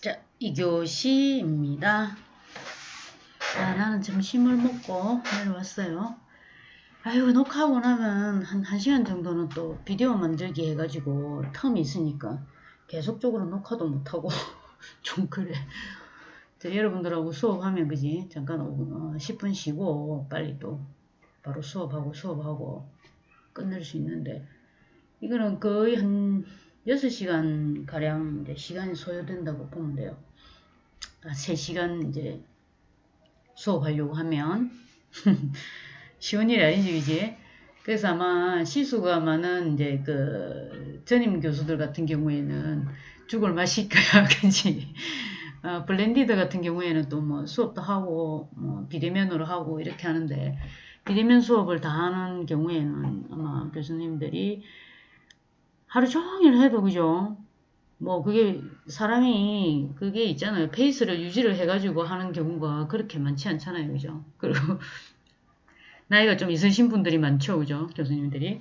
자, 2교시입니다. 자, 나는 점심을 먹고 내려왔어요. 아이고, 녹화하고 나면 한 1시간 정도는 또 비디오 만들기 해가지고 텀이 있으니까 계속적으로 녹화도 못하고 좀 그래. 자, 여러분들하고 수업하면 그지? 잠깐 10분 쉬고 빨리 또 바로 수업하고 끝낼 수 있는데 이거는 거의 한 6시간 가량 이제 시간이 소요된다고 보면 돼요. 3시간 이제 수업하려고 하면 쉬운 일이 아니지, 그지? 그래서 아마 실수가 많은 이제 그 전임 교수들 같은 경우에는 죽을 맛일 거야, 그지? 블렌디드 같은 경우에는 또 뭐 수업도 하고 뭐 비대면으로 하고 이렇게 하는데 비대면 수업을 다 하는 경우에는 아마 교수님들이 하루 종일 해도 그죠? 뭐 그게 사람이 그게 있잖아요. 페이스를 유지를 해가지고 하는 경우가 그렇게 많지 않잖아요. 그죠? 그리고 나이가 좀 있으신 분들이 많죠. 그죠? 교수님들이.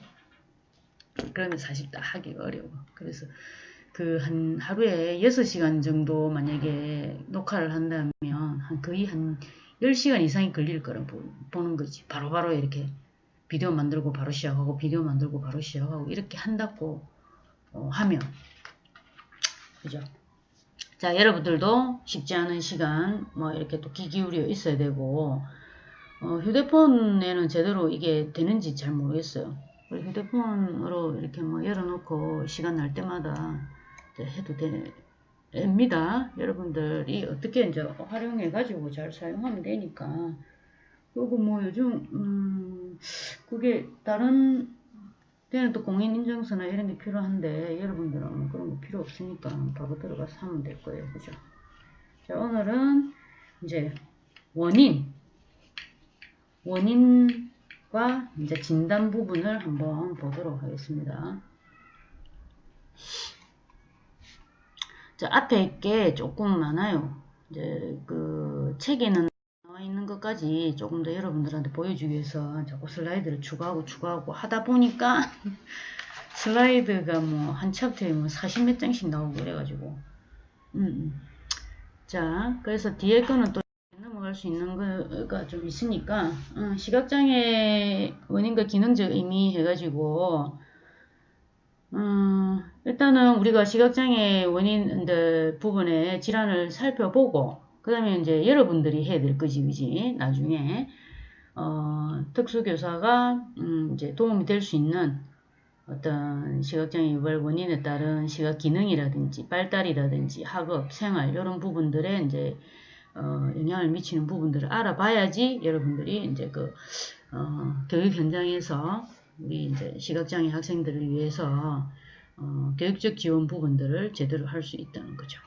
그러면 사실 딱 하기가 어려워. 그래서 그 한 하루에 6시간 정도 만약에 녹화를 한다면 거의 한 10시간 이상이 걸릴 거라 보는 거지. 바로바로 이렇게 비디오 만들고 바로 시작하고 비디오 만들고 바로 시작하고 이렇게 한다고 하면 그죠? 자, 여러분들도 쉽지 않은 시간 뭐 이렇게 또 귀 기울여 있어야 되고 휴대폰에는 제대로 이게 되는지 잘 모르겠어요. 휴대폰으로 이렇게 뭐 열어놓고 시간 날 때마다 해도 됩니다. 여러분들이 어떻게 이제 활용해가지고 잘 사용하면 되니까. 그리고 뭐 요즘 그게 다른 때는 또 공인인증서나 이런 게 필요한데 여러분들은 그런 거 필요 없으니까 바로 들어가서 하면 될 거예요. 그죠? 자, 오늘은 이제 원인과 이제 진단 부분을 한번 보도록 하겠습니다. 자, 앞에 게 조금 많아요. 이제 그 책에는 나와 있는 것까지 조금 더 여러분들한테 보여주기 위해서 자꾸 슬라이드를 추가하고 하다 보니까 슬라이드가 뭐 한 챕터에 뭐 40 몇 장씩 나오고 그래가지고 자, 그래서 뒤에 거는 또 넘어갈 수 있는 거가 좀 있으니까 시각장애 원인과 기능적 의미 해가지고 일단은 우리가 시각장애 원인들 부분의 질환을 살펴보고 그 다음에 이제 여러분들이 해야 될 거지 그지 나중에 특수교사가 이제 도움이 될 수 있는 어떤 시각장애 유발 원인에 따른 시각 기능이라든지 발달이라든지 학업, 생활 이런 부분들에 이제 영향을 미치는 부분들을 알아봐야지 여러분들이 이제 그 교육 현장에서 우리 이제 시각장애 학생들을 위해서 교육적 지원 부분들을 제대로 할 수 있다는 거죠.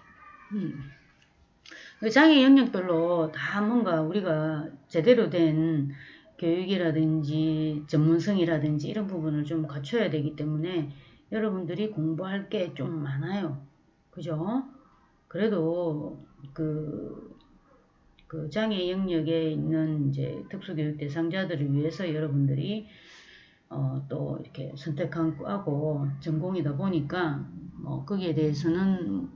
장애 영역별로 다 뭔가 우리가 제대로 된 교육이라든지 전문성이라든지 이런 부분을 좀 갖춰야 되기 때문에 여러분들이 공부할 게 좀 많아요. 그죠? 그래도 그 장애 영역에 있는 이제 특수교육 대상자들을 위해서 여러분들이 또 이렇게 선택하고 전공이다 보니까 거기에 대해서는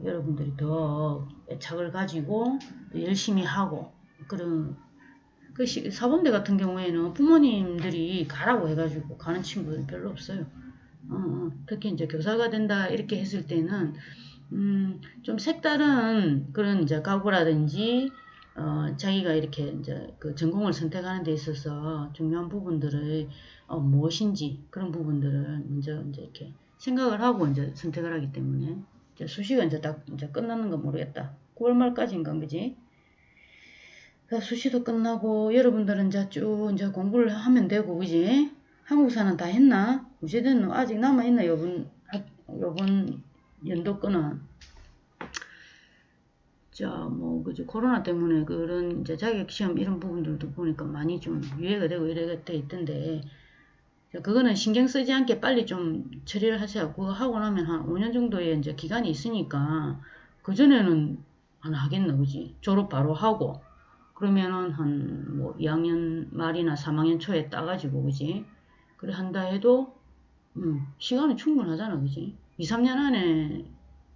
여러분들이 더 애착을 가지고 또 열심히 하고 그런 그 사범대 같은 경우에는 부모님들이 가라고 해가지고 가는 친구들 별로 없어요. 특히 이제 교사가 된다 이렇게 했을 때는 좀 색다른 그런 이제 각오라든지 자기가 이렇게 이제 그 전공을 선택하는 데 있어서 중요한 부분들을 무엇인지 그런 부분들을 먼저 이제 이렇게 생각을 하고 이제 선택을 하기 때문에 이제 수시가 이제 딱 이제 끝나는 건 모르겠다. 9월 말까지인가 그지? 수시도 끝나고 여러분들은 이제 쭉 이제 공부를 하면 되고 그지? 한국사는 다 했나? 우세대는 아직 남아있나 요번 연도 거는 자, 뭐, 그죠. 코로나 때문에 그런 이제 자격시험 이런 부분들도 보니까 많이 좀 유예가 되고 이래 돼 있던데, 자, 그거는 신경 쓰지 않게 빨리 좀 처리를 하세요. 그거 하고 나면 한 5년 정도의 이제 기간이 있으니까, 그전에는 안 하겠나, 그지? 졸업 바로 하고, 그러면은 한 뭐 2학년 말이나 3학년 초에 따가지고, 그지? 그래 한다 해도, 시간은 충분하잖아, 그지? 2, 3년 안에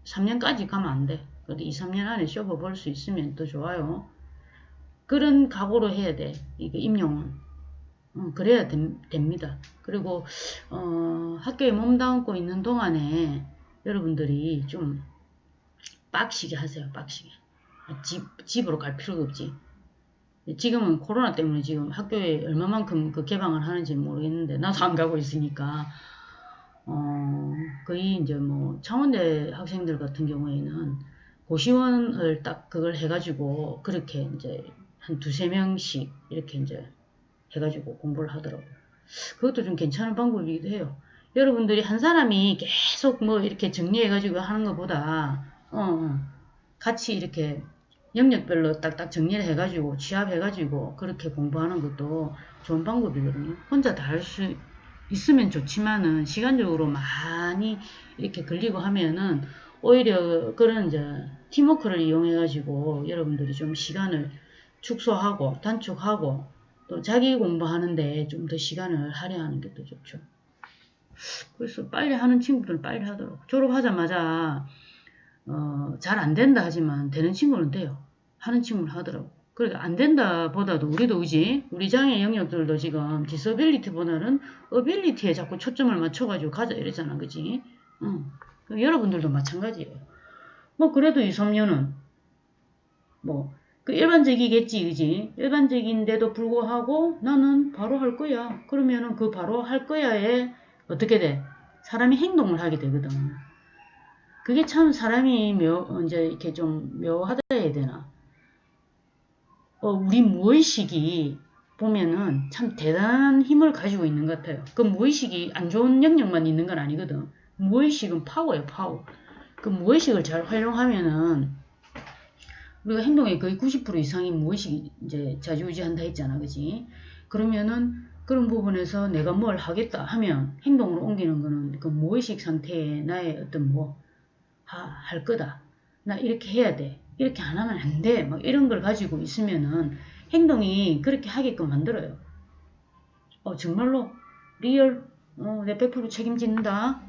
3년까지 가면 안 돼. 그래도 2, 3년 안에 셔버볼 수 있으면 더 좋아요. 그런 각오로 해야 돼. 이게 임용은. 그래야 됩니다. 그리고 학교에 몸담고 있는 동안에 여러분들이 좀 빡시게 하세요. 빡시게. 집으로 갈 필요가 없지. 지금은 코로나 때문에 지금 학교에 얼마만큼 그 개방을 하는지 모르겠는데 나도 안 가고 있으니까 거의 이제 뭐 창원대 학생들 같은 경우에는 고시원을 딱 그걸 해가지고 그렇게 이제 한 두세 명씩 이렇게 이제 해가지고 공부를 하더라고요. 그것도 좀 괜찮은 방법이기도 해요. 여러분들이 한 사람이 계속 뭐 이렇게 정리해가지고 하는 것보다 같이 이렇게 영역별로 딱딱 정리를 해가지고 취합해가지고 그렇게 공부하는 것도 좋은 방법이거든요. 혼자 다 할 수 있으면 좋지만은 시간적으로 많이 이렇게 걸리고 하면은 오히려 그런 이제 팀워크를 이용해가지고 여러분들이 좀 시간을 축소하고 단축하고 또 자기 공부하는데 좀 더 시간을 할애하는 게 더 좋죠. 그래서 빨리 하는 친구들은 빨리 하도록. 졸업하자마자 잘 안 된다 하지만 되는 친구는 돼요. 하는 친구는 하더라고. 그러니까 안 된다 보다도 우리도 그지? 우리 장애 영역들도 지금 디서빌리티보다는 어빌리티에 자꾸 초점을 맞춰가지고 가자 이랬잖아. 그지? 여러분들도 마찬가지예요. 뭐 그래도 2, 3년은 뭐 그 일반적이겠지. 그지? 일반적인데도 불구하고 나는 바로 할 거야. 그러면은 그 바로 할 거야에 어떻게 돼? 사람이 행동을 하게 되거든. 그게 참 사람이 이제 이렇게 좀 묘하다 해야 되나. 우리 무의식이 보면은 참 대단한 힘을 가지고 있는 것 같아요. 그 무의식이 안 좋은 영역만 있는 건 아니거든. 무의식은 파워예요, 파워. 그 무의식을 잘 활용하면은 우리가 행동의 거의 90% 이상이 무의식이 이제 좌지우지한다 했잖아, 그지? 그러면은 그런 부분에서 내가 뭘 하겠다 하면 행동으로 옮기는 거는 그 무의식 상태에 나의 어떤 할 거다. 나 이렇게 해야 돼. 이렇게 안 하면 안 돼. 막 이런 걸 가지고 있으면은 행동이 그렇게 하게끔 만들어요. 정말로 리얼 내 100% 책임진다.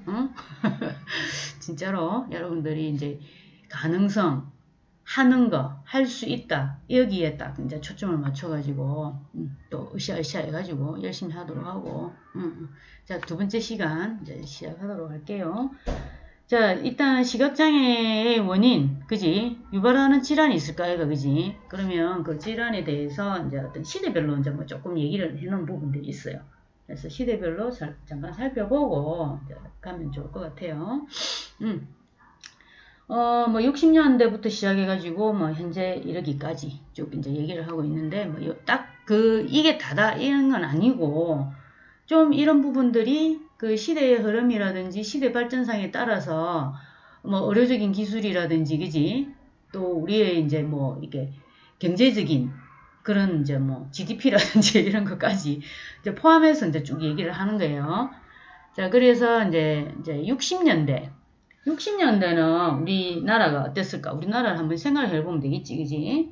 진짜로 여러분들이 이제 가능성 하는 거, 할 수 있다. 여기에 딱 이제 초점을 맞춰가지고 또 으쌰으쌰 해가지고 열심히 하도록 하고 자, 두 번째 시간 이제 시작하도록 할게요. 자, 일단 시각장애의 원인, 그지? 유발하는 질환이 있을까요, 그지? 그러면 그 질환에 대해서 이제 어떤 시대별로 이제 뭐 조금 얘기를 해놓은 부분들이 있어요. 그래서 시대별로 잠깐 살펴보고 이제 가면 좋을 것 같아요. 뭐 60년대부터 시작해가지고 뭐 현재 이르기까지 쭉 이제 얘기를 하고 있는데 뭐 딱 이게 다다 이런 건 아니고 좀 이런 부분들이 그 시대의 흐름이라든지 시대 발전상에 따라서 뭐 의료적인 기술이라든지 그지 또 우리의 이제 뭐 이게 경제적인 그런 이제 뭐 GDP라든지 이런 것까지 이제 포함해서 이제 쭉 얘기를 하는 거예요. 자, 그래서 이제 60년대는 우리나라가 어땠을까? 우리나라를 한번 생각을 해보면 되겠지, 그지?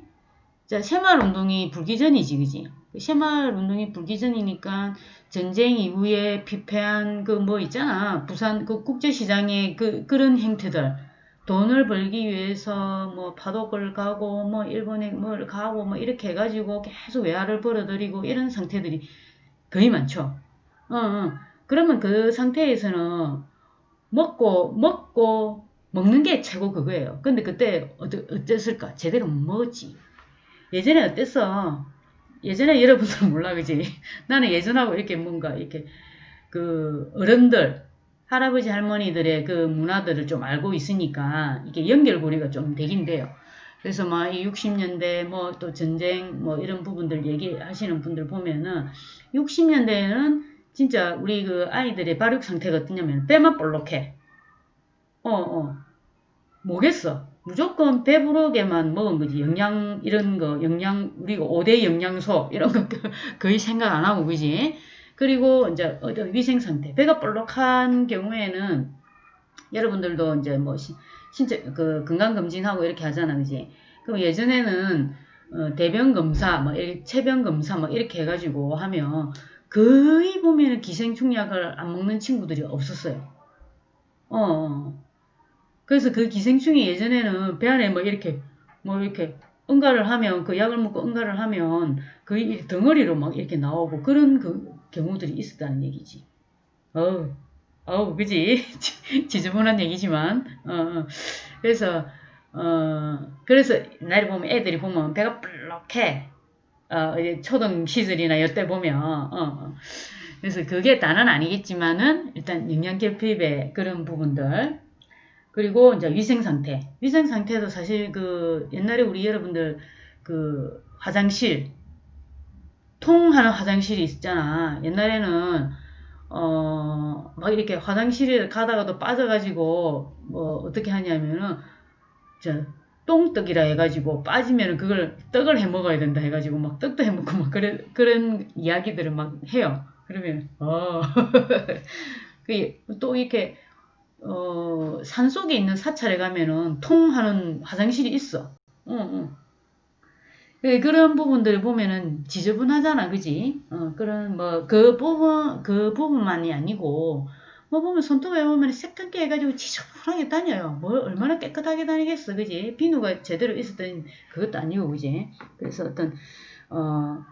자, 새마을운동이 불기 전이지, 그지? 새마을운동이 불기 전이니까 전쟁 이후에 피폐한 그 뭐 있잖아. 부산 그 국제시장의 그런 행태들. 돈을 벌기 위해서 뭐 파독을 가고 뭐 일본에 뭘 가고 뭐 이렇게 해가지고 계속 외화를 벌어들이고 이런 상태들이 거의 많죠. 그러면 그 상태에서는 먹는 게 최고 그거예요. 근데 그때 어땠을까? 제대로 못 먹었지. 예전에 어땠어? 예전에 여러분들 몰라, 그지? 나는 예전하고 이렇게 뭔가, 이렇게, 그, 어른들, 할아버지, 할머니들의 그 문화들을 좀 알고 있으니까, 이게 연결고리가 좀 되긴 돼요. 그래서 막 이 60년대, 뭐 또 전쟁, 뭐 이런 부분들 얘기하시는 분들 보면은, 60년대에는 진짜 우리 그 아이들의 발육 상태가 어떠냐면, 뼈만 볼록해. 뭐겠어? 무조건 배부르게만 먹은 거지. 영양, 이런 거, 우리가 5대 영양소, 이런 거 거의 생각 안 하고, 그지? 그리고 이제 어떤 위생 상태. 배가 볼록한 경우에는 여러분들도 이제 뭐, 신체, 건강검진하고 이렇게 하잖아, 그지? 그럼 예전에는, 대변 검사, 뭐, 체변 검사, 뭐, 이렇게 해가지고 하면 거의 보면은 기생충약을 안 먹는 친구들이 없었어요. 그래서 그 기생충이 예전에는 배 안에 뭐 이렇게 응가를 하면 그 약을 먹고 응가를 하면 그 덩어리로 막 이렇게 나오고 그런 그 경우들이 있었다는 얘기지. 그지? 지저분한 얘기지만, 그래서, 그래서 옛날에 보면 애들이 보면 배가 불룩해. 이제 초등 시절이나 이때 보면, 그래서 그게 다는 아니겠지만은, 일단 영양결핍의 그런 부분들, 그리고 이제 위생 상태. 위생 상태도 사실 그 옛날에 우리 여러분들 그 화장실, 통하는 화장실이 있잖아. 옛날에는 막 이렇게 화장실에 가다가도 빠져가지고, 뭐, 어떻게 하냐면은, 저, 똥떡이라 해가지고, 빠지면은 그걸, 떡을 해 먹어야 된다 해가지고, 막 떡도 해 먹고, 막, 그런 이야기들을 막 해요. 그러면, 또 이렇게, 산속에 있는 사찰에 가면은, 통하는 화장실이 있어. 그런 부분들을 보면은 지저분하잖아, 그지? 그런, 뭐, 그 부분만이 아니고, 뭐 보면 손톱에 보면 새끈게 해가지고 지저분하게 다녀요. 뭐, 얼마나 깨끗하게 다니겠어, 그지? 비누가 제대로 있었던 그것도 아니고, 그지? 그래서 어떤, 어,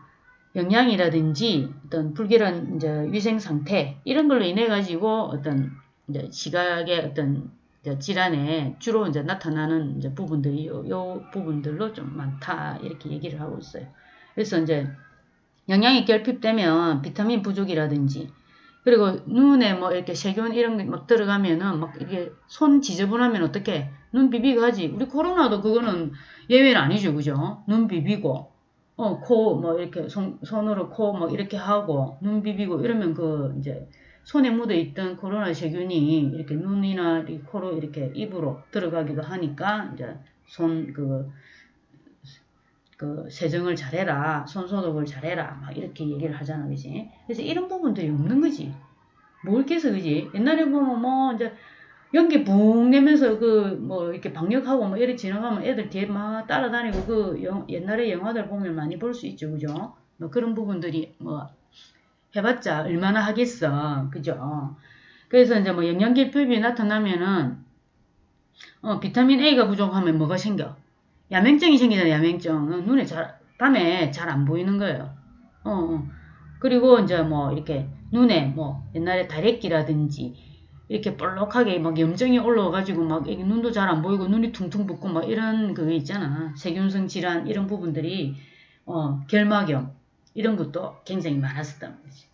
영양이라든지 어떤 불결한 이제 위생 상태, 이런 걸로 인해가지고 어떤 이제 시각의 어떤 질환에 주로 이제 나타나는 이제 부분들이 요 부분들로 좀 많다 이렇게 얘기를 하고 있어요. 그래서 이제 영양이 결핍되면 비타민 부족이라든지 그리고 눈에 뭐 이렇게 세균 이런 게 막 들어가면은 막 이게 손 지저분하면 어떻게 눈 비비고 하지. 우리 코로나도 그거는 예외는 아니죠, 그죠? 눈 비비고 코 뭐 이렇게 손으로 코 뭐 이렇게 하고 눈 비비고 이러면 그 이제 손에 묻어 있던 코로나 세균이 이렇게 눈이나 코로 이렇게 입으로 들어가기도 하니까 이제 손 그 세정을 잘해라, 손 소독을 잘해라, 막 이렇게 얘기를 하잖아, 그지? 그래서 이런 부분들이 없는 거지. 뭘 깨서, 그지? 옛날에 보면 뭐 이제 연기 붕 내면서 그 뭐 이렇게 방역하고 뭐 이렇게 지나가면 애들 뒤에 막 따라다니고 그 옛날에 영화들 보면 많이 볼 수 있죠, 그죠? 뭐 그런 부분들이 뭐 해봤자 얼마나 하겠어, 그죠? 그래서 이제 뭐 영양결핍이 나타나면은 비타민 A가 부족하면 뭐가 생겨? 야맹증이 생기잖아, 야맹증. 눈에 밤에 잘 안 보이는 거예요. 그리고 이제 뭐 이렇게 눈에 뭐 옛날에 다래끼라든지 이렇게 볼록하게 막 염증이 올라와가지고 막 눈도 잘 안 보이고 눈이 퉁퉁 붓고 막 이런 그거 있잖아. 세균성 질환 이런 부분들이 결막염 이런 것도 굉장히 많았었단 말이지.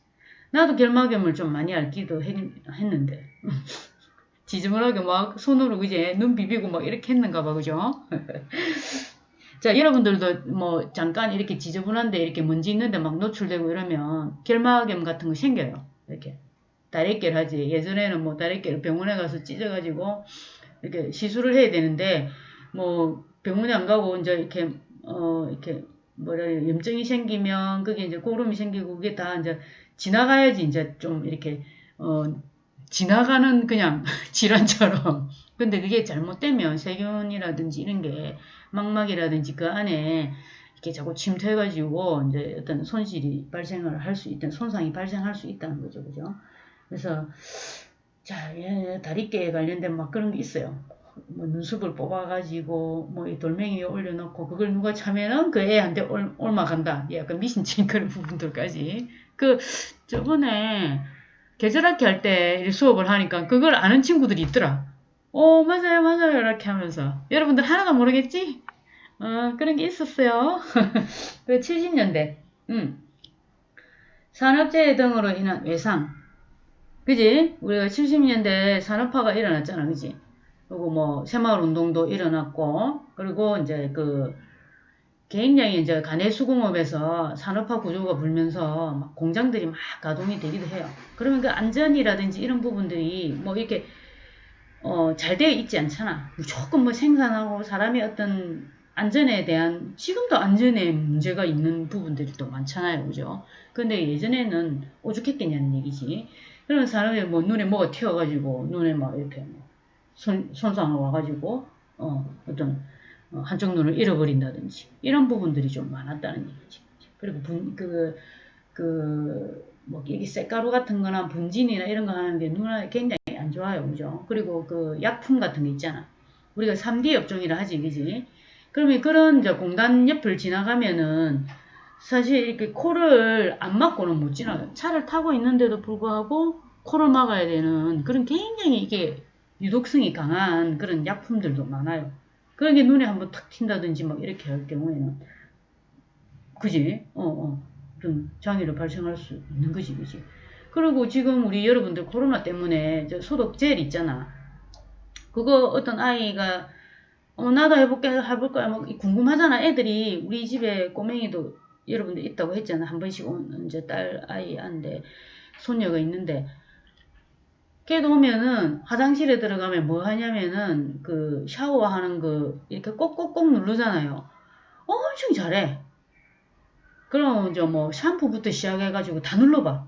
나도 결막염을 좀 많이 앓기도 했는데 지저분하게 막 손으로 그제 눈 비비고 막 이렇게 했는가 봐, 그죠? 자, 여러분들도 뭐 잠깐 이렇게 지저분한데 이렇게 먼지 있는데 막 노출되고 이러면 결막염 같은 거 생겨요. 이렇게. 다래끼를 하지. 예전에는 뭐 다래끼를 병원에 가서 찢어가지고 이렇게 시술을 해야 되는데 뭐 병원에 안 가고 이제 이렇게 뭐라 해야 염증이 생기면 그게 이제 고름이 생기고 그게 다 이제 지나가야지 이제 좀 이렇게 지나가는 그냥 질환처럼. 근데 그게 잘못되면 세균이라든지 이런 게 망막이라든지 그 안에 이렇게 자꾸 침투해가지고 이제 어떤 손실이 발생을 할 수 있다는 손상이 발생할 수 있다는 거죠, 그죠? 그래서 자, 다리깨에 관련된 막 그런 게 있어요. 뭐 눈썹을 뽑아가지고 뭐 이 돌멩이 위에 올려놓고 그걸 누가 차면은 그 애한테 옮아간다. 약간 미신친 그런 부분들까지. 그 저번에 계절학기 할 때 수업을 하니까 그걸 아는 친구들이 있더라. 맞아요, 맞아요. 이렇게 하면서. 여러분들 하나도 모르겠지? 그런 게 있었어요. 그 70년대. 산업재해 등으로 인한 외상. 그지? 우리가 70년대 산업화가 일어났잖아, 그지? 그리고 뭐 새마을 운동도 일어났고, 그리고 이제 그 개인량이 이제 가내수공업에서 산업화 구조가 불면서 막 공장들이 막 가동이 되기도 해요. 그러면 그 안전이라든지 이런 부분들이 뭐 이렇게 잘 되어 있지 않잖아. 무조건 뭐 생산하고 사람의 어떤 안전에 대한 지금도 안전에 문제가 있는 부분들이 또 많잖아요, 그죠? 근데 예전에는 오죽했겠냐는 얘기지. 그런 사람이 뭐 눈에 뭐가 튀어가지고 눈에 막 이렇게 뭐 손상을 와가지고 어떤 한쪽 눈을 잃어버린다든지 이런 부분들이 좀 많았다는 얘기지. 그리고 뭐 이게 쇳가루 같은 거나 분진이나 이런 거 하는데 눈에 굉장히 안 좋아요, 그죠? 그리고 그 약품 같은 거 있잖아. 우리가 3D 업종이라 하지, 그지? 그러면 그런 이제 공단 옆을 지나가면은 사실 이렇게 코를 안 막고는 못 지나가요. 차를 타고 있는데도 불구하고 코를 막아야 되는 그런 굉장히 이게 유독성이 강한 그런 약품들도 많아요. 그런 게 눈에 한번 탁 튄다든지 막 이렇게 할 경우에는 그지? 좀 장애를 발생할 수 있는 거지, 그지? 그리고 지금 우리 여러분들 코로나 때문에 소독 젤 있잖아. 그거 어떤 아이가 나도 해볼 거야. 막 궁금하잖아. 애들이 우리 집에 꼬맹이도 여러분들 있다고 했잖아. 한 번씩 온 이제 딸 아이한테 손녀가 있는데 걔도 오면은 화장실에 들어가면 뭐 하냐면은 그 샤워하는 거 이렇게 꼭꼭꼭 누르잖아요. 엄청 잘해. 그럼 이제 뭐 샴푸부터 시작해가지고 다 눌러봐.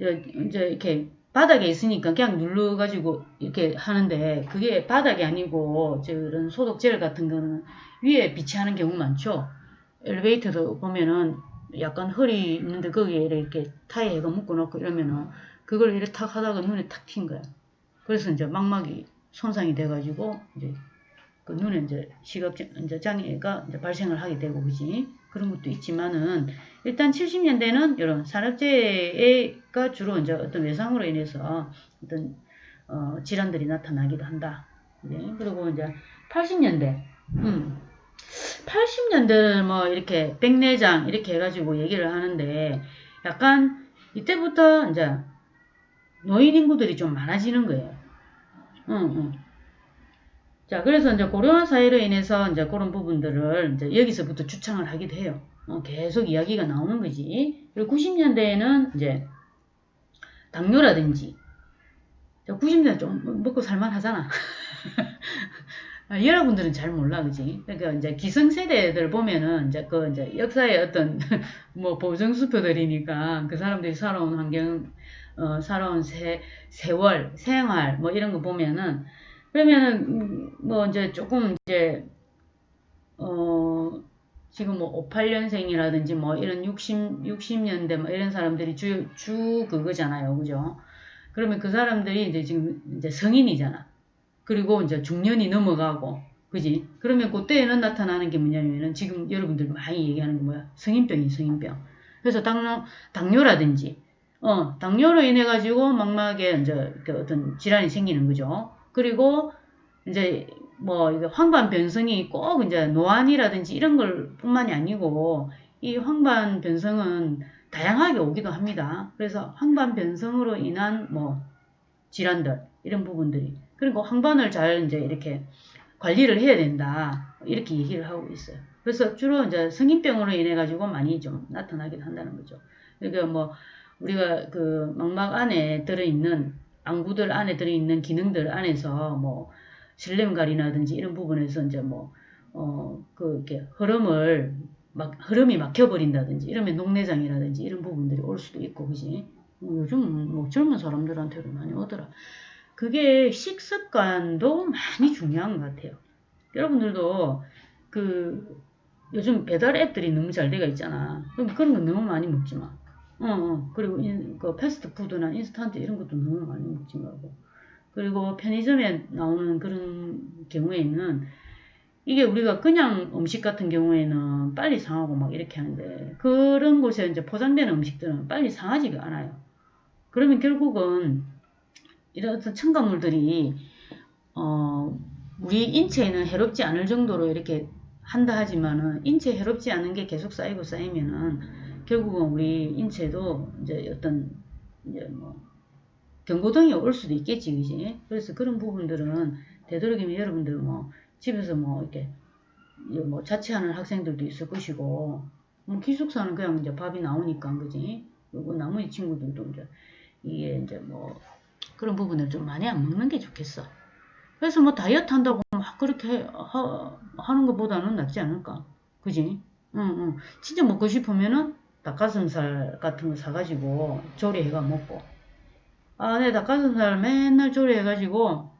이제 이렇게 바닥에 있으니까 그냥 눌러가지고 이렇게 하는데 그게 바닥이 아니고 저런 소독 젤 같은 거는 위에 비치하는 경우 많죠. 엘리베이터도 보면은 약간 헐이 있는데 거기에 이렇게 타이어가 묶어놓고 이러면은 그걸 이렇게 탁 하다가 눈에 탁 튄 거야. 그래서 이제 망막이 손상이 돼가지고 이제 그 눈에 이제 이제 장애가 이제 발생을 하게 되고 그지. 그런 것도 있지만은 일단 70년대는 이런 산업재해가 주로 이제 어떤 외상으로 인해서 어떤 질환들이 나타나기도 한다. 네. 그리고 이제 80년대 80년대 뭐 이렇게 백내장 이렇게 해가지고 얘기를 하는데 약간 이때부터 이제 노인 인구들이 좀 많아지는 거예요. 응, 응. 자, 그래서 이제 고령화 사회로 인해서 이제 그런 부분들을 이제 여기서부터 주창을 하기도 해요. 계속 이야기가 나오는 거지. 그리고 90년대에는 이제 당뇨라든지, 90년대 좀 먹고 살만 하잖아. 여러분들은 잘 몰라, 그지? 그러니까 이제 기성세대들 보면은 이제 그 이제 역사의 어떤 뭐 보정수표들이니까 그 사람들이 살아온 환경, 살아온 세월, 생활 뭐 이런 거 보면은 그러면은 뭐 이제 조금 이제 지금 뭐 58년생이라든지 뭐 이런 60년대 뭐 이런 사람들이 주 그거잖아요. 그죠? 그러면 그 사람들이 이제 지금 이제 성인이잖아. 그리고 이제 중년이 넘어가고, 그지? 그러면 그때에는 나타나는 게 뭐냐면은 지금 여러분들 많이 얘기하는 게 뭐야? 성인병이 성인병. 그래서 당뇨라든지, 당뇨로 인해 가지고 망막에 이제 그 어떤 질환이 생기는 거죠. 그리고 이제 뭐 이게 황반 변성이 꼭 이제 노안이라든지 이런 걸 뿐만이 아니고 이 황반 변성은 다양하게 오기도 합니다. 그래서 황반 변성으로 인한 뭐 질환들 이런 부분들이 그리고 황반을 잘 이제 이렇게 관리를 해야 된다 이렇게 얘기를 하고 있어요. 그래서 주로 이제 성인병으로 인해 가지고 많이 좀 나타나긴 한다는 거죠. 그러니까 뭐 우리가 그 망막 안에 들어있는 안구들 안에 들어있는 기능들 안에서 뭐 실렘갈이라든지 이런 부분에서 이제 뭐 그 이렇게 흐름이 막혀버린다든지 이러면 녹내장이라든지 이런 부분들이 올 수도 있고 그지. 요즘 뭐 젊은 사람들한테도 많이 오더라. 그게 식습관도 많이 중요한 것 같아요. 여러분들도 그 요즘 배달 앱들이 너무 잘 돼가 있잖아. 그럼 그런 거 너무 많이 먹지 마. 그리고 그 패스트푸드나 인스턴트 이런 것도 너무 많이 먹지 말고. 그리고 편의점에 나오는 그런 경우에는 이게 우리가 그냥 음식 같은 경우에는 빨리 상하고 막 이렇게 하는데 그런 곳에 이제 포장되는 음식들은 빨리 상하지가 않아요. 그러면 결국은 이런 어떤 첨가물들이 우리 인체에는 해롭지 않을 정도로 이렇게 한다 하지만은 인체에 해롭지 않은 게 계속 쌓이면은 결국은 우리 인체도 이제 어떤 이제 뭐 경고등이 올 수도 있겠지, 그지? 그래서 그런 부분들은 되도록이면 여러분들 뭐 집에서 뭐 이렇게 뭐 자취하는 학생들도 있을 것이고 뭐 기숙사는 그냥 이제 밥이 나오니까, 그지? 그리고 나머지 친구들도 이제 이게 이제 뭐 그런 부분을 좀 많이 안 먹는 게 좋겠어. 그래서 뭐 다이어트 한다고 막 그렇게 하는 것보다는 낫지 않을까? 그지? 응, 응. 진짜 먹고 싶으면은 닭가슴살 같은 거 사가지고 조리해가 먹고. 네, 닭가슴살 맨날 조리해가지고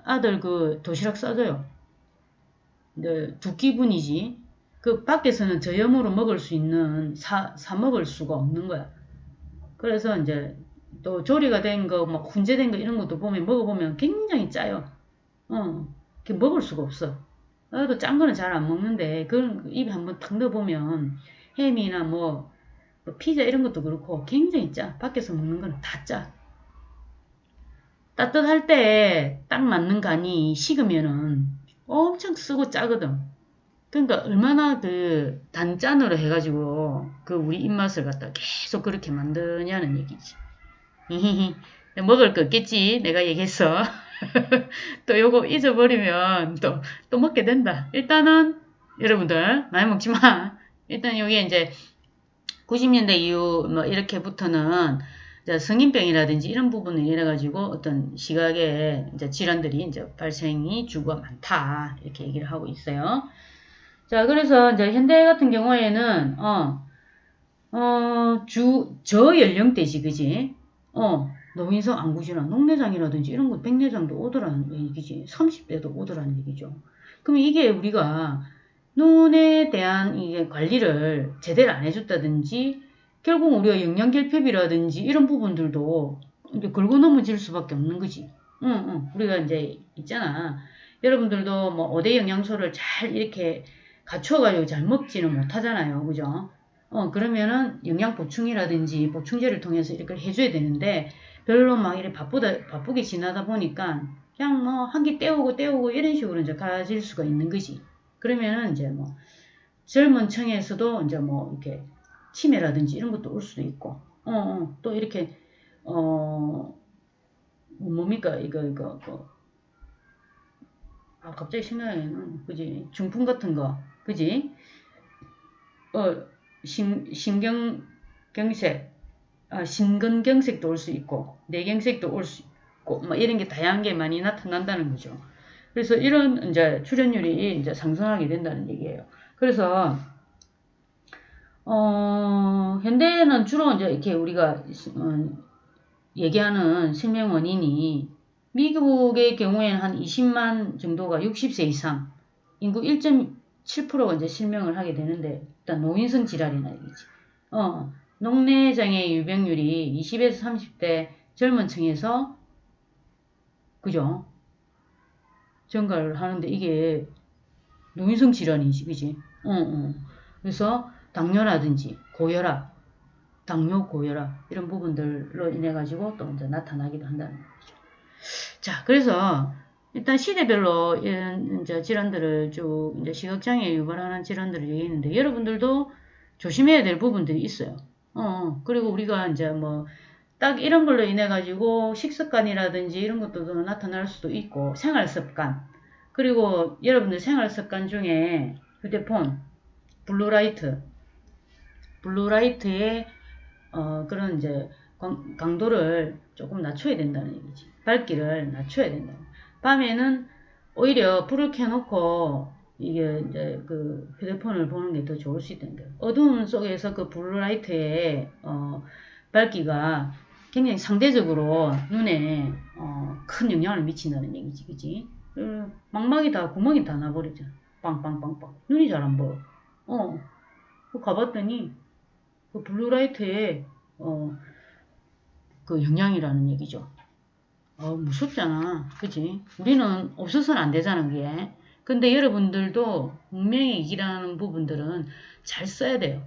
아들 그 도시락 싸줘요. 네, 두 끼분이지. 그 밖에서는 저염으로 먹을 수 있는 사 먹을 수가 없는 거야. 그래서 이제 또 조리가 된 거, 막 훈제된 거 이런 것도 보면 먹어보면 굉장히 짜요. 어. 먹을 수가 없어. 나도 짠 거는 잘 안 먹는데 그런 입에 한번 탁 넣어보면 햄이나 뭐 피자 이런 것도 그렇고 굉장히 짜. 밖에서 먹는 거는 다 짜. 따뜻할 때 딱 맞는 간이 식으면은 엄청 쓰고 짜거든. 그러니까 얼마나 그 단짠으로 해가지고 그 우리 입맛을 갖다 계속 그렇게 만드냐는 얘기지. 히히히. 먹을 거 없겠지. 내가 얘기했어. 또 요거 잊어버리면 또 먹게 된다. 일단은 여러분들 많이 먹지 마. 일단 요게 이제 90년대 이후 뭐 이렇게부터는 성인병이라든지 이런 부분을 인해 가지고 어떤 시각의 이제 질환들이 이제 발생이 주가 많다 이렇게 얘기를 하고 있어요. 자, 그래서 이제 현대 같은 경우에는 저연령대지, 그지? 노인성 안구질환, 녹내장이라든지 이런 거 백내장도 오더라는 얘기지. 30대도 오더라는 얘기죠. 그럼 이게 우리가 눈에 대한 이게 관리를 제대로 안 해줬다든지 결국 우리가 영양결핍이라든지 이런 부분들도 이제 긁어 넘어질 수밖에 없는 거지. 우리가 이제 있잖아. 여러분들도 뭐 5대 영양소를 잘 이렇게 갖춰가지고 잘 먹지는 못하잖아요. 그죠? 그러면은 영양 보충이라든지 보충제를 통해서 이렇게 해줘야 되는데 별로 막 이렇게 바쁘게 지나다 보니까 그냥 뭐 한 끼 때우고 이런 식으로 이제 가질 수가 있는 거지. 그러면은 이제 뭐 젊은 층에서도 이제 뭐 이렇게 치매라든지 이런 것도 올 수도 있고, 또 이렇게 뭡니까 갑자기 생각이 그지 중풍 같은 거, 그지? 신경경색, 심근경색도 올 수 있고, 뇌경색도 올 수 있고, 뭐 이런 게 다양한 게 많이 나타난다는 거죠. 그래서 이런 이제 출연율이 이제 상승하게 된다는 얘기예요. 그래서 현대는 주로 이제 이렇게 우리가 얘기하는 실명 원인이 미국의 경우에는 한 20만 정도가 60세 이상, 인구 1.7%가 이제 실명을 하게 되는데, 일단 노인성 질환이나 얘기지. 녹내장애 유병률이 20에서 30대 젊은 층에서, 그죠? 증가를 하는데 이게 노인성 질환이지, 그지? 그래서 당뇨라든지 고혈압, 당뇨, 고혈압 이런 부분들로 인해 가지고 또 이제 나타나기도 한다는 거죠. 자, 그래서 일단 시대별로 이런 이제 질환들을 쭉 이제 시각장애 유발하는 질환들을 얘기했는데 여러분들도 조심해야 될 부분들이 있어요. 그리고 우리가 이제 뭐 딱 이런 걸로 인해 가지고 식습관이라든지 이런 것도 나타날 수도 있고 생활습관 그리고 여러분들 생활습관 중에 휴대폰 블루라이트의 그런 이제 강도를 조금 낮춰야 된다는 얘기지. 밝기를 낮춰야 된다. 밤에는 오히려 불을 켜놓고 이게 이제 그 휴대폰을 보는 게 더 좋을 수 있다는 거예요. 어두움 속에서 그 블루라이트의 밝기가 굉장히 상대적으로 눈에 큰 영향을 미친다는 얘기지, 그지? 망막이 다 구멍이 다 나버리잖아. 빵빵빵빵. 눈이 잘 안 보여. 가봤더니 그 블루라이트의 그 영향이라는 얘기죠. 무섭잖아. 그치? 우리는 없어서는 안 되잖아, 그게. 근데 여러분들도 분명히 이기라는 부분들은 잘 써야 돼요.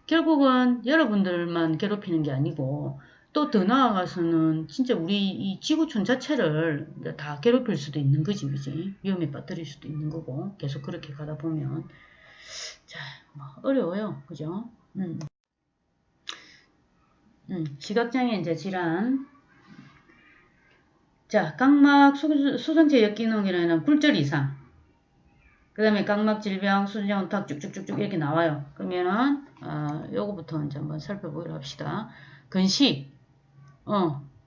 결국은 여러분들만 괴롭히는 게 아니고 또 더 나아가서는 진짜 우리 이 지구촌 자체를 다 괴롭힐 수도 있는 거지, 그지? 위험에 빠뜨릴 수도 있는 거고 계속 그렇게 가다 보면 자, 뭐 어려워요, 그죠? 시각장애 이제 질환. 자, 각막 수정체 역기능이라는 굴절 이상. 그 다음에 각막 질병, 수정 원탁 쭉쭉쭉쭉 이렇게 나와요. 그러면은 요거부터 이제 한번 살펴보기로 합시다. 근시,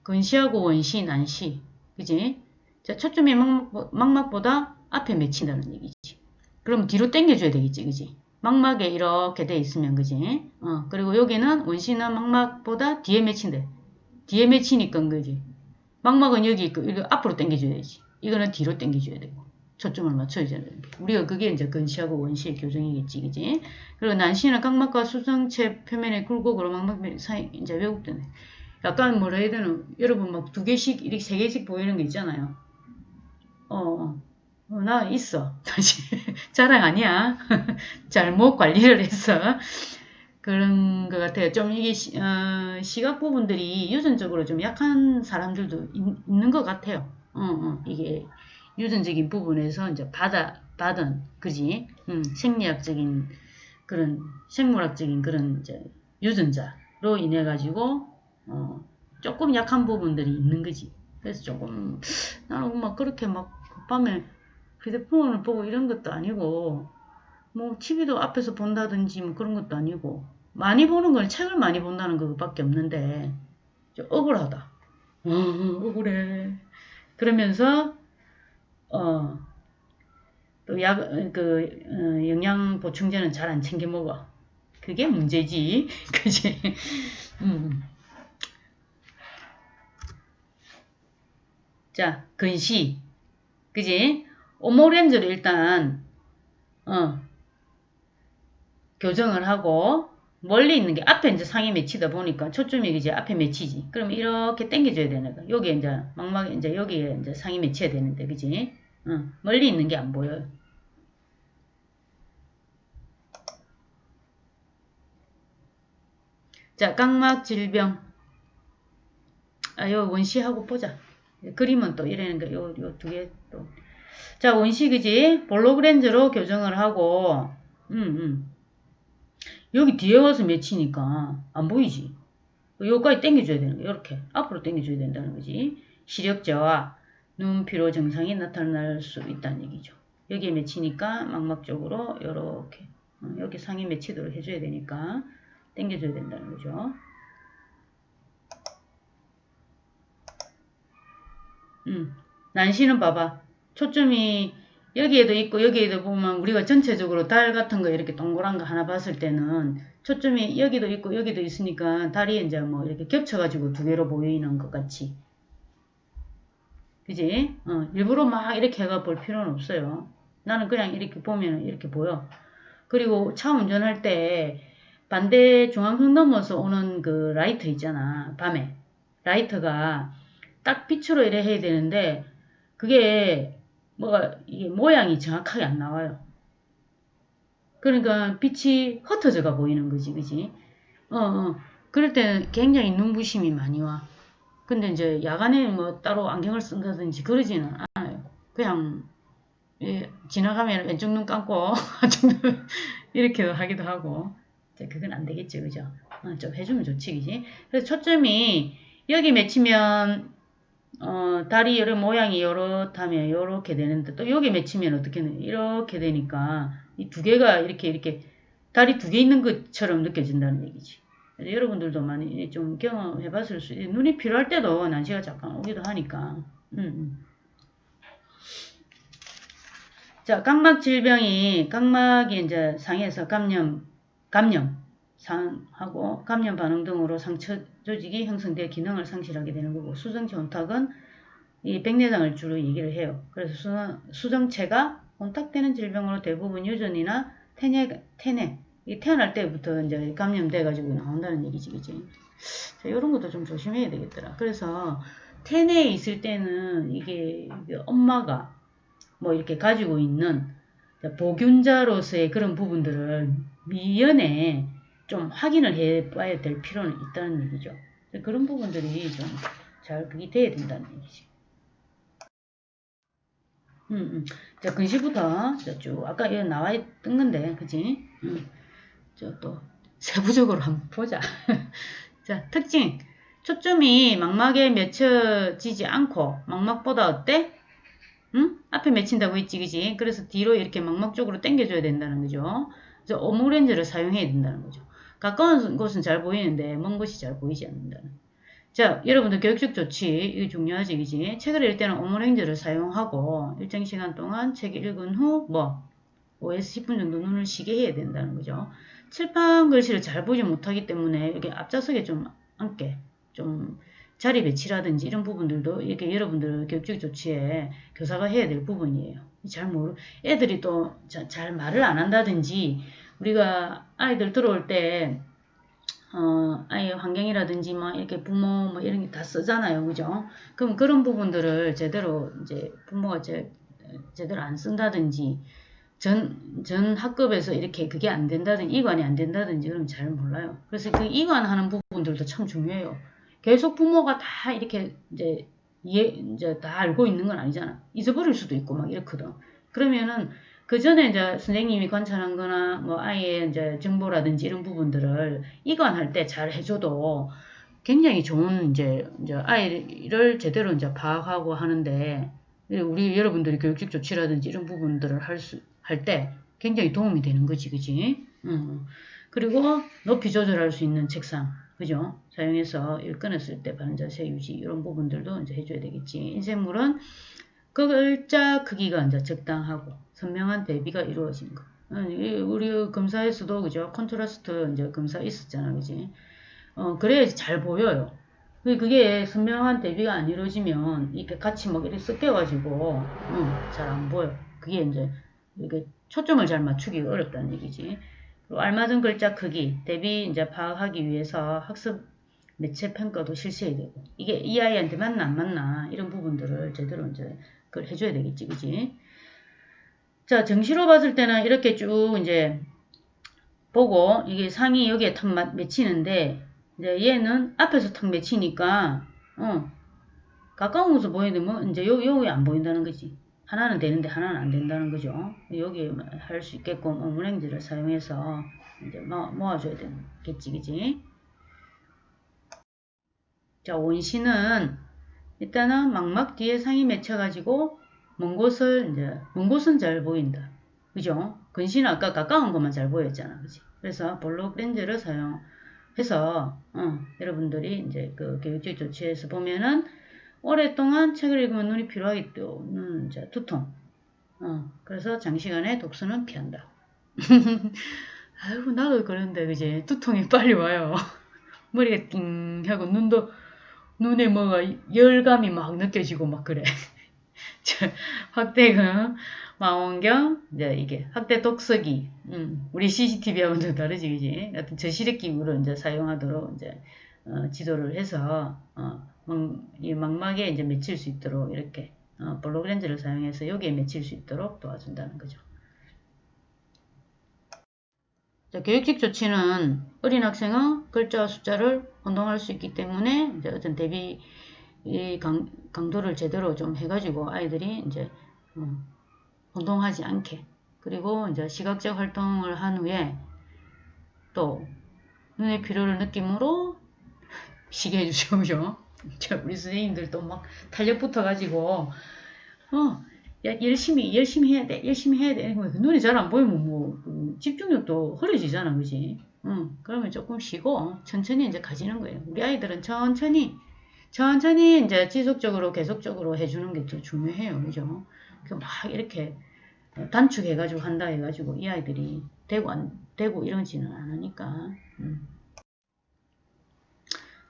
근시하고 원시, 난시, 그지? 자, 초점이 망막보다 앞에 맺힌다는 얘기지. 그럼 뒤로 당겨줘야 되겠지, 그지? 망막에 이렇게 돼 있으면, 그지? 그리고 여기는 원시는 망막보다 뒤에 맺힌대. 뒤에 맺히니까, 그지? 망막은 여기 있고, 이거 앞으로 당겨줘야지. 이거는 뒤로 당겨줘야 되고. 초점을 맞춰야 되는 게. 우리가 그게 이제 근시하고 원시의 교정이겠지, 그지? 그리고 난시는 각막과 수정체 표면의 굴곡으로 망막 사이 이제 왜곡되네. 약간 뭐라 해야 되나? 여러분 막 2개씩, 이렇게 3개씩 보이는 게 있잖아요. 나 있어. 자랑 아니야. 잘못 관리를 했어. 그런 것 같아요. 좀 이게 시각 부분들이 유전적으로 좀 약한 사람들도 있는 것 같아요. 이게 유전적인 부분에서 이제 받은, 그지? 생리학적인 그런, 생물학적인 그런 이제 유전자로 인해 가지고, 조금 약한 부분들이 있는 거지. 그래서 조금, 나는 막 그렇게 막 밤에 휴대폰을 보고 이런 것도 아니고, 뭐 TV도 앞에서 본다든지 뭐 그런 것도 아니고 많이 보는 건 책을 많이 본다는 것밖에 없는데 좀 억울하다. 억울해. 그러면서 또 영양 보충제는 잘 안 챙겨 먹어. 그게 문제지. 그지? 음. 자, 근시. 그지? 오모렌즈를 일단 어, 교정을 하고 멀리 있는 게 앞에 이제 상이 맺히다 보니까 초점이 이제 앞에 맺히지. 그럼 이렇게 당겨줘야 되는 거야. 여기에 이제 망막에 이제 여기에 이제 상이 맺혀야 되는데, 그지? 멀리 있는 게 안 보여요. 자, 각막 질병. 요 원시하고 보자. 그림은 또 이러는 거, 요 두 개 또. 자, 원시, 그지? 볼로그랜즈로 교정을 하고, 여기 뒤에 와서 맺히니까 안 보이지? 여기까지 당겨줘야 되는 거야. 이렇게 앞으로 당겨줘야 된다는 거지. 시력저하, 눈 피로 증상이 나타날 수 있다는 얘기죠. 여기에 맺히니까 망막 쪽으로 이렇게 여기 상에 맺히도록 해줘야 되니까 당겨줘야 된다는 거죠. 난시는 봐봐. 초점이 여기에도 있고 여기에도 보면 우리가 전체적으로 달 같은 거 이렇게 동그란 거 하나 봤을 때는 초점이 여기도 있고 여기도 있으니까 달이 이제 뭐 이렇게 겹쳐가지고 두 개로 보이는 것 같이. 그지? 일부러 막 이렇게 해가 볼 필요는 없어요. 나는 그냥 이렇게 보면 이렇게 보여. 그리고 차 운전할 때 반대 중앙선 넘어서 오는 그 라이트 있잖아. 밤에. 라이트가 딱 빛으로 이래 해야 되는데 그게 뭐가 이게 모양이 정확하게 안 나와요. 그러니까 빛이 흩어져가 보이는 거지. 그지? 그럴 때는 굉장히 눈부심이 많이 와. 근데 이제 야간에 뭐 따로 안경을 쓴다든지 그러지는 않아요. 그냥 예, 지나가면 왼쪽 눈 감고 이렇게 하기도 하고 그건 안 되겠지, 그죠? 좀 해주면 좋지, 그지? 그래서 초점이 여기 맺히면 다리 여러 모양이 이렇다면 이렇게 되는데 또 여기 맺히면 어떻게 이렇게 되니까 이 두 개가 이렇게 다리 두 개 있는 것처럼 느껴진다는 얘기지. 여러분들도 많이 좀 경험해봤을 수, 눈이 필요할 때도 난시가 잠깐 오기도 하니까. 자, 각막 질병이, 각막이 이제 상해서 상하고 감염 반응 등으로 상처 조직이 형성돼 기능을 상실하게 되는 거고, 수정체 혼탁은 이 백내장을 주로 얘기를 해요. 그래서 수정체가 혼탁되는 질병으로 대부분 유전이나 태내, 이 태어날 때부터 이제 감염돼가지고 나온다는 얘기지, 그지? 자, 이런 것도 좀 조심해야 되겠더라. 그래서 태내에 있을 때는 이게 엄마가 뭐 이렇게 가지고 있는 보균자로서의 그런 부분들을 미연에 좀 확인을 해 봐야 될 필요는 있다는 얘기죠. 그런 부분들이 좀 잘 그게 돼야 된다는 얘기지. 자, 근시부터 쭉 아까 여기 나와 있던 건데, 그지? 또 세부적으로 한번 보자. 자, 특징. 초점이 망막에 맺혀지지 않고 망막보다 어때? 응? 앞에 맺힌다고 했지, 그지? 그래서 뒤로 이렇게 망막 쪽으로 당겨줘야 된다는 거죠. 그래서 오모렌즈를 사용해야 된다는 거죠. 가까운 곳은 잘 보이는데 먼 곳이 잘 보이지 않는다는. 자, 여러분들 교육적 조치, 이거 중요하지, 그지? 책을 읽을 때는 오모렌즈를 사용하고 일정 시간 동안 책 읽은 후 5에서 10분 정도 눈을 쉬게 해야 된다는 거죠. 칠판 글씨를 잘 보지 못하기 때문에 여기 앞좌석에 좀 앉게, 좀 자리 배치라든지 이런 부분들도 이렇게 여러분들 교육적 조치에 교사가 해야 될 부분이에요. 애들이 또 잘 말을 안 한다든지 우리가 아이들 들어올 때 아이 환경이라든지 막 이렇게 부모 이런 게 다 쓰잖아요. 그죠? 그럼 그런 부분들을 제대로 이제 부모가 제대로 안 쓴다든지, 전 학급에서 이렇게 그게 안 된다든지, 이관이 안 된다든지, 그럼 잘 몰라요. 그래서 그 이관하는 부분들도 참 중요해요. 계속 부모가 다 이렇게 이제 다 알고 있는 건 아니잖아. 잊어버릴 수도 있고 막 이렇거든. 그러면은 그 전에 이제 선생님이 관찰한 거나 뭐 아이의 이제 정보라든지 이런 부분들을 이관할 때 잘 해줘도 굉장히 좋은 이제 아이를 제대로 이제 파악하고 하는데 우리 여러분들이 교육적 조치라든지 이런 부분들을 할 때 굉장히 도움이 되는 거지, 그지? 그리고 높이 조절할 수 있는 책상, 그죠? 사용해서 일 끊었을 때 바른 자세 유지 이런 부분들도 이제 해줘야 되겠지. 인쇄물은 그 글자 크기가 이제 적당하고 선명한 대비가 이루어진 거. 우리 검사에서도 그죠? 컨트라스트 이제 검사 있었잖아, 그지? 그래야지 잘 보여요. 그게 선명한 대비가 안 이루어지면 이렇게 같이 막 이렇게 섞여가지고 잘 안 보여. 그게 이제 이게 초점을 잘 맞추기 어렵다는 얘기지. 알맞은 글자 크기, 대비 이제 파악하기 위해서 학습 매체 평가도 실시해야 되고 이게 이 아이한테 맞나 안 맞나 이런 부분들을 제대로 이제 그걸 해줘야 되겠지, 그지? 자, 정시로 봤을 때는 이렇게 쭉 이제 보고 이게 상이 여기에 탁 맺히는데 이제 얘는 앞에서 탁 맺히니까 가까운 곳을 보이면 이제 여기 안 보인다는 거지. 하나는 되는데 하나는 안 된다는 거죠. 여기 할 수 있게끔 문행지를 사용해서 이제 모아줘야 되겠지, 그지? 자, 원시는 일단은 망막 뒤에 상이 맺혀가지고 먼 곳은 잘 보인다. 그죠? 근시는 아까 가까운 것만 잘 보였잖아, 그지? 그래서 볼록 렌즈를 사용해서 여러분들이 이제 그 교육적 조치에서 보면은 오랫동안 책을 읽으면 눈이 피로하기 때문에 이제 두통. 그래서 장시간의 독서는 피한다. 아이고 나도 그런데 그지? 두통이 빨리 와요. 머리가 띵 하고 눈에 뭐가 열감이 막 느껴지고 막 그래. 확대금, 망원경, 이제 이게 확대 독서기. 우리 CCTV하고는 좀 다르지, 그지? 같은 저시력기구로 이제 사용하도록 이제 지도를 해서 이 망막에 이제 맺힐 수 있도록 이렇게 볼록 렌즈를 사용해서 여기에 맺힐 수 있도록 도와준다는 거죠. 자, 교육적 조치는 어린 학생은 글자와 숫자를 혼동할 수 있기 때문에 이제 어떤 대비 강도를 제대로 좀 해가지고 아이들이 이제 혼동하지 않게 그리고 이제 시각적 활동을 한 후에 또 눈의 피로를 느낌으로 쉬게 해주죠, 그죠? 우리 선생님들도 막 탄력 붙어가지고 야, 열심히 해야 돼. 눈이 잘 안 보이면 집중력도 흐려지잖아, 그지? 그러면 조금 쉬고, 천천히 이제 가지는 거예요. 우리 아이들은 천천히 이제 지속적으로, 계속적으로 해주는 게 더 중요해요, 그죠? 막 이렇게 단축해가지고 한다 해가지고 이 아이들이 되고 안 되고 이러지는 않으니까.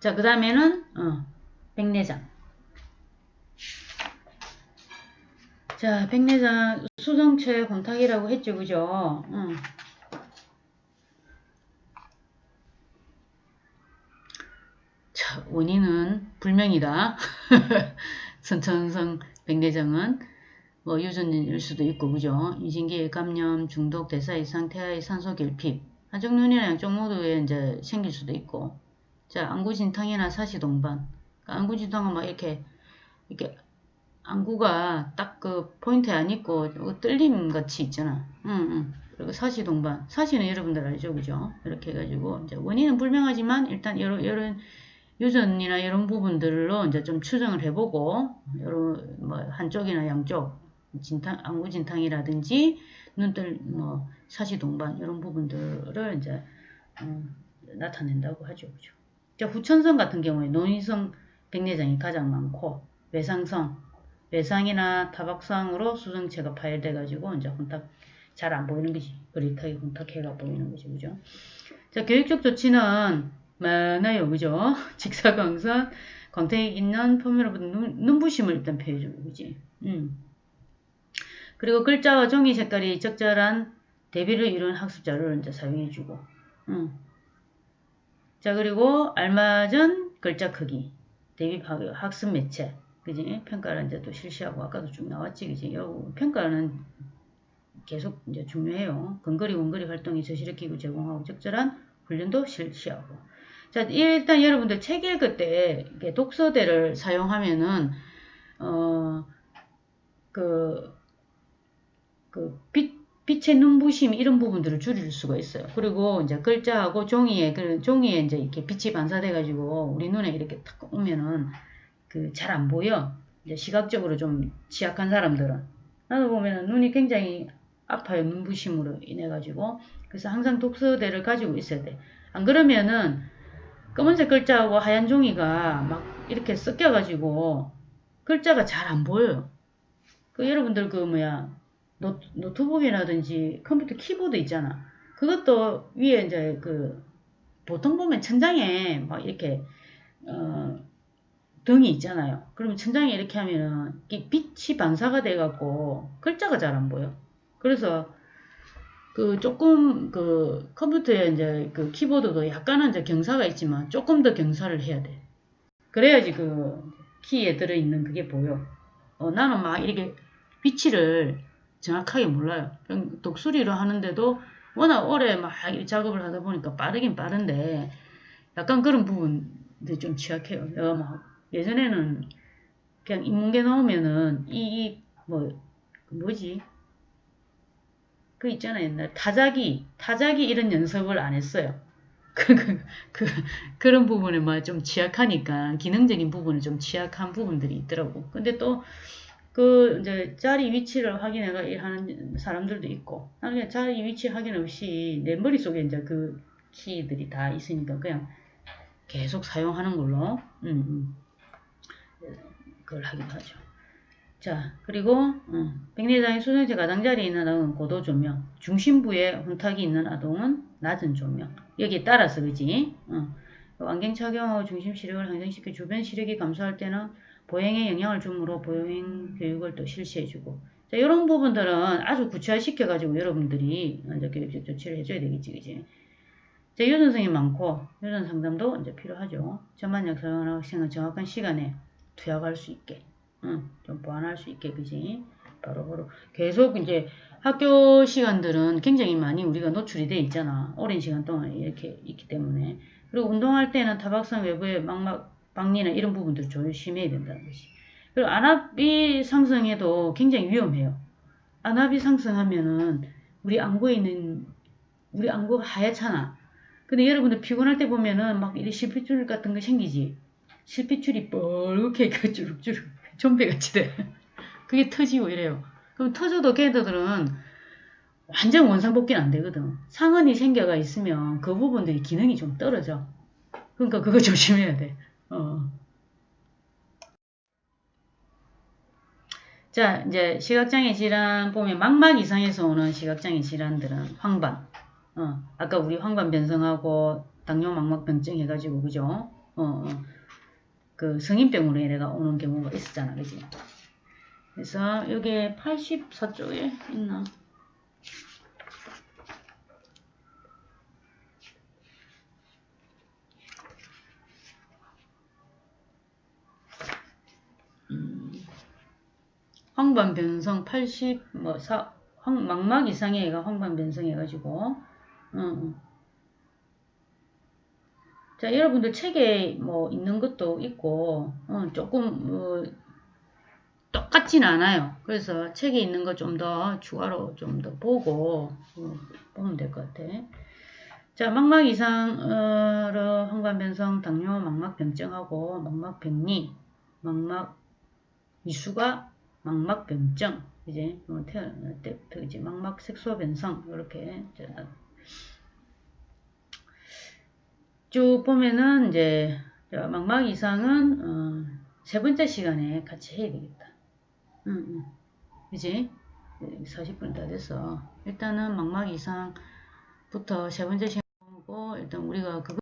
자, 그 다음에는, 백내장. 자, 백내장 수정체 곤탁이라고 했죠, 그죠? 자, 원인은 불명이다. 선천성 백내장은 뭐 유전일 수도 있고, 그죠? 인신기의 감염, 중독, 대사 이상, 태아의 산소 결핍, 한쪽 눈이나 양쪽 모두에 이제 생길 수도 있고, 자, 안구진탕이나 사시동반. 그러니까 안구진탕은 막 이렇게 안구가 딱 그 포인트에 안 있고 뜰림 같이 있잖아. 그리고 사시동반. 사시는 여러분들 알죠, 그죠? 이렇게 해가지고 이제 원인은 불명하지만 일단 이런 유전이나 이런 부분들로 이제 좀 추정을 해보고 이런 뭐 한쪽이나 양쪽 안구 진탕이라든지 눈뜰 뭐 사시동반 이런 부분들을 이제 나타낸다고 하죠, 그죠? 자, 후천성 같은 경우에 논위성 백내장이 가장 많고 외상이나 타박상으로 수정체가 파열돼가지고 이제 혼탁 잘 안 보이는 거지. 흐릿하게 혼탁해가 보이는 거지, 그죠? 자, 교육적 조치는 많아요, 그죠? 직사광선, 광택이 있는 표면으로부터 눈부심을 일단 표해주는 거지. 그리고 글자와 종이 색깔이 적절한 대비를 이룬 학습자를 이제 사용해주고. 자, 그리고 알맞은 글자 크기, 대비 학습 매체. 그지? 평가를 이제 또 실시하고, 아까도 쭉 나왔지, 그지? 요 평가는 계속 이제 중요해요. 근거리, 원거리 활동이 저시력 기구 제공하고 적절한 훈련도 실시하고. 자, 일단 여러분들 책 읽을 때 독서대를 사용하면은 빛의 눈부심 이런 부분들을 줄일 수가 있어요. 그리고 이제 글자하고 종이에 이제 이렇게 빛이 반사돼가지고 우리 눈에 이렇게 탁 오면은 잘 안 보여. 이제 시각적으로 좀 취약한 사람들은. 나도 보면은 눈이 굉장히 아파요. 눈부심으로 인해가지고. 그래서 항상 독서대를 가지고 있어야 돼. 안 그러면은 검은색 글자하고 하얀 종이가 막 이렇게 섞여가지고 글자가 잘 안 보여요. 여러분들 노트북이라든지 컴퓨터 키보드 있잖아. 그것도 위에 이제 보통 보면 천장에 막 이렇게 등이 있잖아요. 그러면 천장에 이렇게 하면은 빛이 반사가 돼갖고 글자가 잘 안 보여. 그래서 조금 컴퓨터에 이제 키보드도 약간은 이제 경사가 있지만 조금 더 경사를 해야 돼. 그래야지 키에 들어있는 그게 보여. 나는 막 이렇게 위치를 정확하게 몰라요. 독수리로 하는데도 워낙 오래 막 작업을 하다 보니까 빠르긴 빠른데 약간 그런 부분들이 좀 취약해요. 막 예전에는 그냥 인문계 나오면은 뭐지? 있잖아요. 옛날 타자기 이런 연습을 안 했어요. 그런 부분에 막 좀 취약하니까 기능적인 부분에 좀 취약한 부분들이 있더라고. 근데 또 이제 자리 위치를 확인해가 일하는 사람들도 있고, 나는 그냥 자리 위치 확인 없이 내 머릿속에 이제 키들이 다 있으니까 그냥 계속 사용하는 걸로, 그걸 하기도 하죠. 자, 그리고, 백내장의 수정체 가장자리에 있는 아동은 고도 조명, 중심부에 혼탁이 있는 아동은 낮은 조명. 여기에 따라서, 그지? 안경 착용하고 중심 시력을 향상시켜 주변 시력이 감소할 때는 보행에 영향을 주므로 보행 교육을 또 실시해주고. 자, 이런 부분들은 아주 구체화시켜가지고 여러분들이 이제 교육적 조치를 해줘야 되겠지, 그지? 자, 유전성이 많고, 유전 상담도 이제 필요하죠. 전만약 사용하는 학생은 정확한 시간에 투약할 수 있게, 좀 보완할 수 있게, 그지? 바로바로. 계속 이제 학교 시간들은 굉장히 많이 우리가 노출이 돼 있잖아. 오랜 시간 동안 이렇게 있기 때문에. 그리고 운동할 때는 타박상 외부의 박리나 이런 부분들 조심해야 된다는 것이. 그리고 안압이 상승해도 굉장히 위험해요. 안압이 상승하면은 우리 안구가 하얗잖아. 근데 여러분들 피곤할 때 보면은 막 이리 실핏줄 같은 거 생기지. 실핏줄이 뻘겋게 주룩주룩 좀비같이 돼. 그게 터지고 이래요. 그럼 터져도 걔들은 완전 원상복귀는 안 되거든. 상흔이 생겨가 있으면 그 부분들이 기능이 좀 떨어져. 그러니까 그거 조심해야 돼. 자, 이제 시각장애 질환 보면 망막 이상에서 오는 시각장애 질환들은 황반. 아까 우리 황반 변성하고 당뇨 망막병증 해가지고 그죠? 성인병으로 얘네가 오는 경우가 있었잖아, 그지? 그래서 여기 84쪽에 있나? 황반 변성 망막 이상의 애가 황반 변성해가지고 자, 여러분들 책에 있는 것도 있고 조금 똑같진 않아요. 그래서 책에 있는 거 좀 더 추가로 좀 더 보고 보면 될 것 같아. 자, 망막 이상으로 황반 변성, 당뇨, 망막병증하고 망막병리, 망막 이수가 망막병증, 이제 태어날 때부터 이제 망막 색소 변성 이렇게 쭉 보면은 이제 망막 이상은 세 번째 시간에 같이 해야 되겠다. 그지? 40분 다 됐어. 일단은 망막 이상부터 세 번째 시간 보고 일단 우리가 그거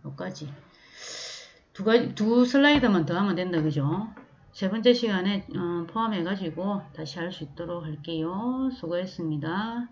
여기까지 두 슬라이드만 더 하면 된다, 그죠? 세 번째 시간에 포함해가지고 다시 할 수 있도록 할게요. 수고했습니다.